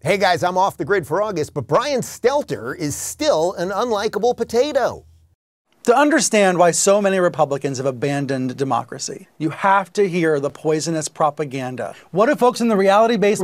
Hey guys, I'm off the grid for August, but Brian Stelter is still an unlikable potato. To understand why so many Republicans have abandoned democracy, you have to hear the poisonous propaganda. What do folks in the reality-based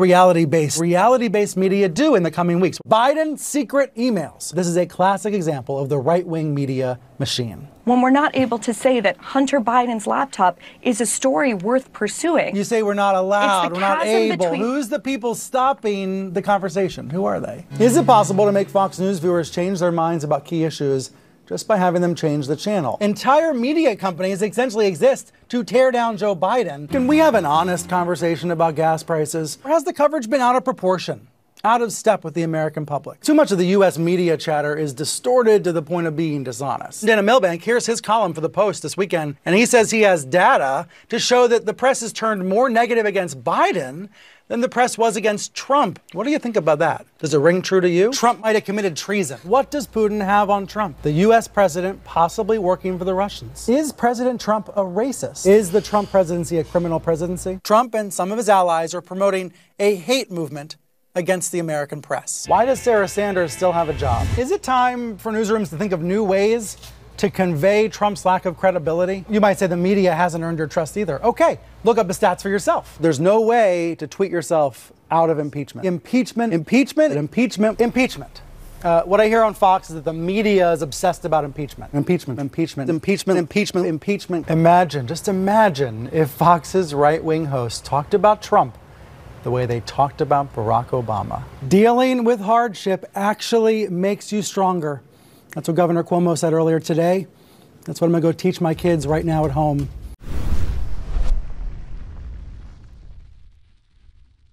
media do in the coming weeks? Biden's secret emails. This is a classic example of the right-wing media machine. When we're not able to say that Hunter Biden's laptop is a story worth pursuing. You say we're not allowed, we're not able. Between... Who's the people stopping the conversation? Who are they? Is it possible to make Fox News viewers change their minds about key issues just by having them change the channel? Entire media companies essentially exist to tear down Joe Biden. Can we have an honest conversation about gas prices? Or has the coverage been out of proportion? Out of step with the American public? Too much of the U.S. media chatter is distorted to the point of being dishonest. Dana Milbank, here's his column for the Post this weekend, and he says he has data to show that the press has turned more negative against Biden than the press was against Trump. What do you think about that? Does it ring true to you? Trump might have committed treason. What does Putin have on Trump? The U.S. president possibly working for the Russians. Is President Trump a racist? Is the Trump presidency a criminal presidency? Trump and some of his allies are promoting a hate movement against the American press. Why does Sarah Sanders still have a job? Is it time for newsrooms to think of new ways to convey Trump's lack of credibility? You might say the media hasn't earned your trust either. Okay, look up the stats for yourself. There's no way to tweet yourself out of impeachment. Impeachment. What I hear on Fox is that the media is obsessed about impeachment. Impeachment. Just imagine if Fox's right-wing hosts talked about Trump the way they talked about Barack Obama. Dealing with hardship actually makes you stronger. That's what Governor Cuomo said earlier today. That's what I'm going to go teach my kids right now at home.